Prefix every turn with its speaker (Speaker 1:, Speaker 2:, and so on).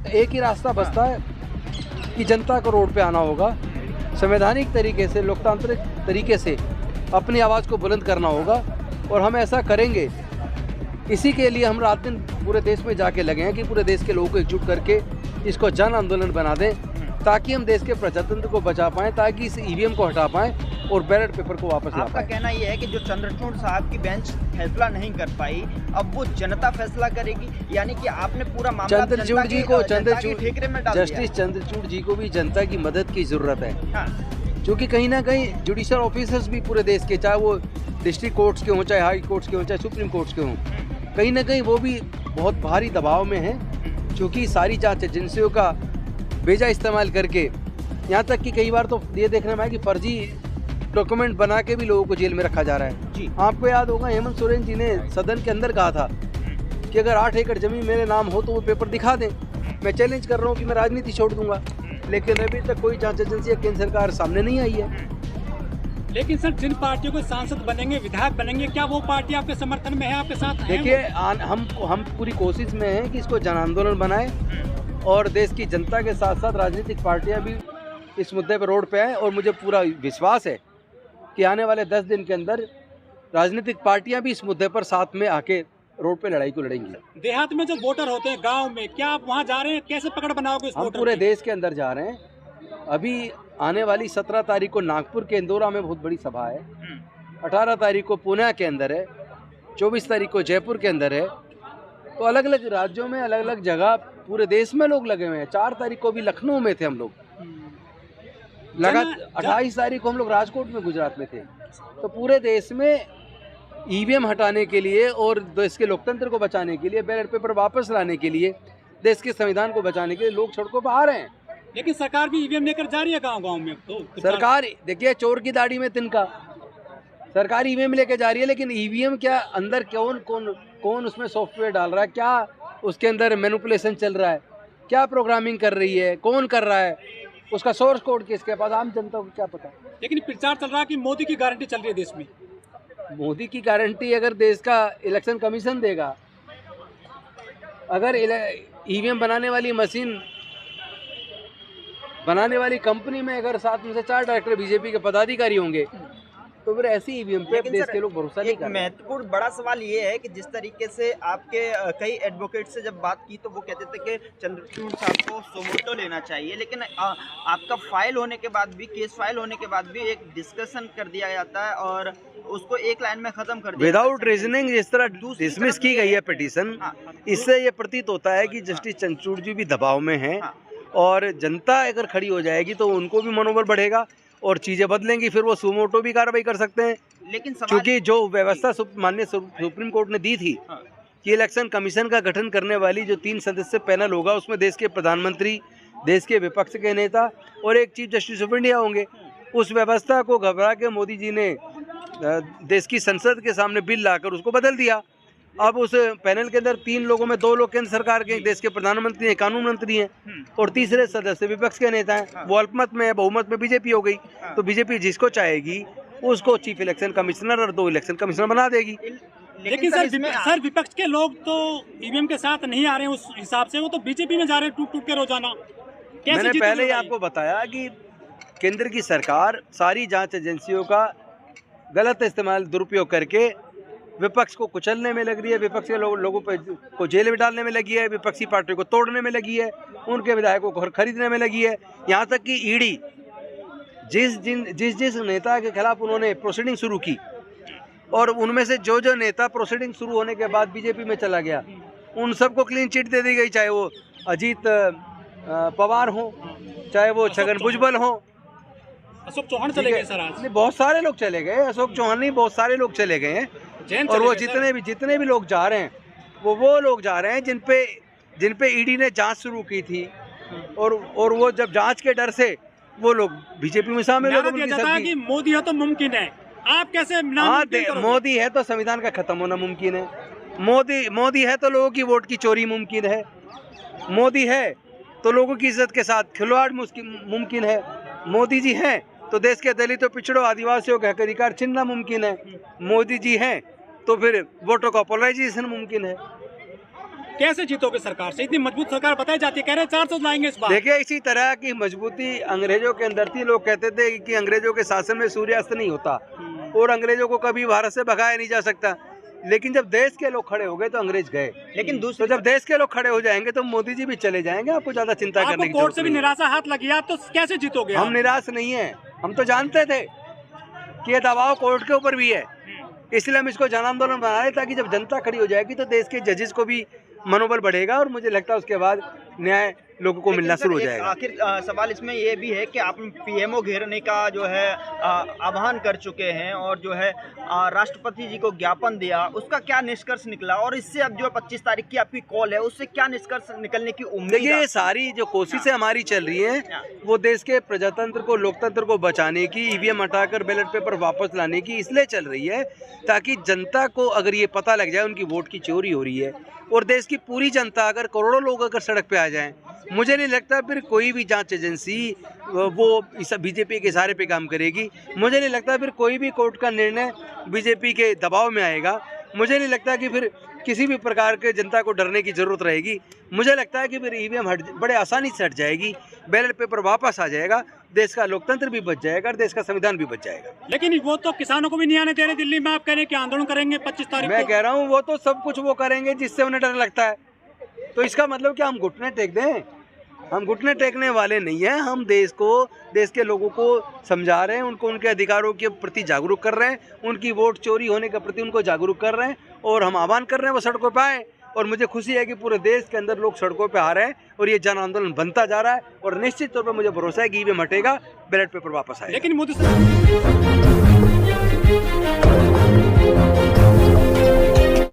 Speaker 1: एक ही रास्ता बचता है कि जनता को रोड पे आना होगा, संवैधानिक तरीके से, लोकतांत्रिक तरीके से अपनी आवाज़ को बुलंद करना होगा और हम ऐसा करेंगे। इसी के लिए हम रात दिन पूरे देश में जाके लगे हैं कि पूरे देश के लोगों को एकजुट करके इसको जन आंदोलन बना दें, ताकि हम देश के प्रजातंत्र को बचा पाएँ, ताकि इस ईवीएम को हटा पाएँ और बैलेट पेपर को वापस ला
Speaker 2: आपका
Speaker 1: पाएँ।
Speaker 2: कहना ये है कि जो चंद्रचूड़ साहब की बेंच फैसला नहीं कर पाई, अब वो जनता फैसला करेगी, यानी कि आपने पूरा मामला
Speaker 1: चंद्रचूड़ जी को
Speaker 2: ठेकरे में डाल दिया।
Speaker 1: जस्टिस चंद्रचूड़ जी को भी जनता की मदद की ज़रूरत है,
Speaker 2: हाँ।
Speaker 1: क्योंकि कहीं ना कहीं जुडिशल ऑफिसर्स भी पूरे देश के, चाहे वो डिस्ट्रिक्ट कोर्ट्स के हों, चाहे हाई कोर्ट्स के हों, चाहे सुप्रीम कोर्ट्स के हों, कहीं ना कहीं वो भी बहुत भारी दबाव में हैं, क्योंकि सारी जांच एजेंसियों का बेजा इस्तेमाल करके, यहाँ तक कि कई बार तो ये देखने में आया कि फर्जी डॉक्यूमेंट बना के भी लोगों को जेल में रखा जा रहा है।
Speaker 2: जी।
Speaker 1: आपको याद होगा हेमंत सोरेन जी ने सदन के अंदर कहा था कि अगर 8 एकड़ जमीन मेरे नाम हो तो वो पेपर दिखा दें, मैं चैलेंज कर रहा हूँ कि मैं राजनीति छोड़ दूंगा, लेकिन अभी तक कोई जांच एजेंसी या केंद्र सरकार सामने नहीं आई है।
Speaker 3: लेकिन सर, जिन पार्टियों के सांसद बनेंगे, विधायक बनेंगे, क्या वो पार्टी आपके समर्थन में है, आपके साथ है?
Speaker 1: देखिए, हम पूरी कोशिश में हैं कि इसको जन आंदोलन बनाएं और देश की जनता के साथ साथ राजनीतिक पार्टियां भी इस मुद्दे पर रोड पे आएँ, और मुझे पूरा विश्वास है कि आने वाले 10 दिन के अंदर राजनीतिक पार्टियां भी इस मुद्दे पर साथ में आके रोड पे लड़ाई को लड़ेंगी।
Speaker 3: देहात में जो वोटर होते हैं, गांव में, क्या आप वहां जा रहे हैं? कैसे पकड़ बनाओगे इस
Speaker 1: हम
Speaker 3: वोटर
Speaker 1: पूरे
Speaker 3: की?
Speaker 1: देश के अंदर जा रहे हैं। अभी आने वाली 17 तारीख को नागपुर के इंदौरा में बहुत बड़ी सभा है, 18 तारीख को पुणे के अंदर है, 24 तारीख को जयपुर के अंदर है। तो अलग अलग राज्यों में अलग अलग जगह पूरे देश में लोग लगे हुए हैं। 4 तारीख को भी लखनऊ में थे हम लोग, लगा 28 तारीख को हम लोग राजकोट में, गुजरात में थे। तो पूरे देश में ईवीएम हटाने के लिए और देश के लोकतंत्र को बचाने के लिए, बैलेट पेपर वापस लाने के लिए, देश के संविधान को बचाने के लिए लोग सड़कों पर आ रहे हैं।
Speaker 3: लेकिन सरकार भी ईवीएम लेकर जा रही है गांव-गांव में। तो
Speaker 1: सरकार, देखिए, चोर की दाढ़ी में तिनका, सरकार ईवीएम लेके जा रही है, लेकिन ईवीएम क्या अंदर कौन उसमें सॉफ्टवेयर डाल रहा है, क्या उसके अंदर मैनिपुलेशन चल रहा है, क्या प्रोग्रामिंग कर रही है, कौन कर रहा है, उसका सोर्स कोड किसके पास, आम जनता को क्या पता।
Speaker 3: लेकिन प्रचार चल रहा है कि मोदी की गारंटी चल रही है देश में।
Speaker 1: मोदी की गारंटी अगर देश का इलेक्शन कमीशन देगा, अगर ईवीएम बनाने वाली मशीन बनाने वाली कंपनी में अगर 7 में से 4 डायरेक्टर बीजेपी के पदाधिकारी होंगे, तो फिर ऐसी ईवीएम पे देश के लोग भरोसा नहीं
Speaker 2: एक
Speaker 1: कर।
Speaker 2: महत्वपूर्ण बड़ा सवाल ये है कि जिस तरीके से आपके कई एडवोकेट से जब बात की तो वो कहते थे कि चंद्रचूड़ साहब को सुमोटो लेना चाहिए, लेकिन आपका फाइल होने के बाद भी, केस फाइल होने के बाद भी एक डिस्कशन कर दिया जाता है और उसको एक लाइन में खत्म कर दिया
Speaker 1: विदाउट रीजनिंग जिस तरह डिसमिस की गई है पिटीशन, इससे ये प्रतीत होता है कि जस्टिस चंद्रचूड़ जी भी दबाव में हैं, और जनता अगर खड़ी हो जाएगी तो उनको भी मनोबल बढ़ेगा और चीज़ें बदलेंगी, फिर वो सुमोटो भी कार्रवाई कर सकते हैं।
Speaker 2: लेकिन
Speaker 1: क्योंकि जो व्यवस्था माननीय सुप्रीम कोर्ट ने दी थी कि इलेक्शन कमीशन का गठन करने वाली जो 3 सदस्य पैनल होगा, उसमें देश के प्रधानमंत्री, देश के विपक्ष के नेता और एक चीफ जस्टिस ऑफ इंडिया होंगे, उस व्यवस्था को घबरा के मोदी जी ने देश की संसद के सामने बिल लाकर उसको बदल दिया। अब उस पैनल के अंदर 3 लोगों में 2 लोग केंद्र सरकार के, देश के प्रधानमंत्री हैं, कानून मंत्री हैं, और तीसरे सदस्य विपक्ष के नेता हैं। वो अल्पमत में है, बहुमत में बीजेपी हो गई। तो बीजेपी जिसको चाहेगी उसको चीफ इलेक्शन कमिश्नर और 2 इलेक्शन कमिश्नर बना देगी।
Speaker 3: लेकिन सर विपक्ष के लोग तो ईवीएम के साथ नहीं आ रहे हैं उस हिसाब से, वो तो बीजेपी में जा रहे हैं टूट के रोजाना।
Speaker 1: मैंने पहले ही आपको बताया कि केंद्र की सरकार सारी जांच एजेंसियों का गलत इस्तेमाल, दुरुपयोग करके विपक्ष को कुचलने में लग रही है, विपक्ष के लोगों को जेल में डालने में लगी है, विपक्षी पार्टियों को तोड़ने में लगी है, उनके विधायकों को खरीदने में लगी है। यहाँ तक कि ईडी जिस नेता के खिलाफ उन्होंने प्रोसीडिंग शुरू की, और उनमें से जो नेता प्रोसीडिंग शुरू होने के बाद बीजेपी में चला गया, उन सबको क्लीन चिट दे दी गई, चाहे वो अजीत पवार हो, चाहे वो छगन भुजबल हो।
Speaker 3: अशोक चौहान चले गए सर आज।
Speaker 1: बहुत सारे लोग चले गए, अशोक चौहान नहीं, बहुत सारे लोग चले गए हैं। और वो जितने भी लोग जा रहे हैं, वो लोग जा रहे हैं जिन पे ईडी ने जांच शुरू की थी, और वो जब जांच के डर से वो लोग बीजेपी में शामिल हो गए।
Speaker 3: कि मोदी है तो मुमकिन है, आप कैसे
Speaker 1: मोदी है तो संविधान का खत्म होना मुमकिन है, मोदी है तो लोगों की वोट की चोरी मुमकिन है, मोदी है तो लोगों की इज्जत के साथ खिलवाड़ मुमकिन है, मोदी जी हैं तो देश के दलितों, पिछड़ों, आदिवासियों के हक अधिकार छीनना मुमकिन है, मोदी जी हैं तो फिर वोटों का पोलराइजेशन मुमकिन है।
Speaker 3: कैसे जीतोगे सरकार से? इतनी मजबूत सरकार बताई जाती है, कह रहे हैं 400 लाएंगे इस बार।
Speaker 1: देखिए, इसी तरह की मजबूती अंग्रेजों के अंदर थी। लोग कहते थे कि अंग्रेजों के शासन में सूर्यास्त नहीं होता और अंग्रेजों को कभी भारत से भगाया नहीं जा सकता। लेकिन जब देश के लोग खड़े हो गए तो अंग्रेज गए।
Speaker 2: लेकिन
Speaker 1: तो जब देश के लोग खड़े हो जाएंगे तो मोदी जी भी चले जाएंगे। आपको ज्यादा चिंता करने की
Speaker 3: कोर्ट से भी
Speaker 1: जरूरत नहीं है।
Speaker 3: निराशा हाथ लगी, आप तो कैसे जीतोगे?
Speaker 1: हम निराश नहीं है, हम तो जानते थे कि ये दबाव कोर्ट के ऊपर भी है, इसलिए हम इसको जन आंदोलन बना रहे ताकि जब जनता खड़ी हो जाएगी तो देश के जजेस को भी मनोबल बढ़ेगा और मुझे लगता है उसके बाद न्याय लोगों को मिलना शुरू हो जाएगा।
Speaker 2: आखिर सवाल इसमें ये भी है कि आप पीएमओ घेरने का जो है आह्वान कर चुके हैं और जो है राष्ट्रपति जी को ज्ञापन दिया, उसका क्या निष्कर्ष निकला? और इससे अब जो 25 तारीख की आपकी कॉल है उससे क्या निष्कर्ष निकलने की उम्मीद है?
Speaker 1: देखिए, ये सारी जो कोशिशें हमारी चल रही हैं वो देश के प्रजातंत्र को, लोकतंत्र को बचाने की, ईवीएम हटाकर बैलेट पेपर वापस लाने की इसलिए चल रही है ताकि जनता को अगर ये पता लग जाए उनकी वोट की चोरी हो रही है और देश की पूरी जनता, अगर करोड़ों लोग अगर सड़क पे आ जाएं, मुझे नहीं लगता फिर कोई भी जांच एजेंसी वो इस बीजेपी के इशारे पे काम करेगी। मुझे नहीं लगता फिर कोई भी कोर्ट का निर्णय बीजेपी के दबाव में आएगा। मुझे नहीं लगता कि फिर किसी भी प्रकार के जनता को डरने की जरूरत रहेगी। मुझे लगता है कि फिर ईवीएम बड़े आसानी से हट जाएगी, बैलेट पेपर वापस आ जाएगा, देश का लोकतंत्र भी बच जाएगा और देश का संविधान भी बच जाएगा।
Speaker 3: लेकिन वो तो किसानों को भी नहीं आने दे रहे दिल्ली में, आप कह रहे हैं कि आंदोलन करेंगे 25 तारीख को।
Speaker 1: मैं कह रहा हूँ वो तो सब कुछ वो करेंगे जिससे उन्हें डर लगता है। तो इसका मतलब क्या हम घुटने टेक दें? हम घुटने टेकने वाले नहीं हैं। हम देश को, देश के लोगों को समझा रहे हैं, उनको उनके अधिकारों के प्रति जागरूक कर रहे हैं, उनकी वोट चोरी होने के प्रति उनको जागरूक कर रहे हैं और हम आह्वान कर रहे हैं वो सड़कों पर आए। और मुझे खुशी है कि पूरे देश के अंदर लोग सड़कों पे आ रहे हैं और ये जन आंदोलन बनता जा रहा है और निश्चित तौर पर मुझे भरोसा है कि ईवीएम हटेगा, बैलेट पेपर वापस आएगा।
Speaker 3: लेकिन मोदी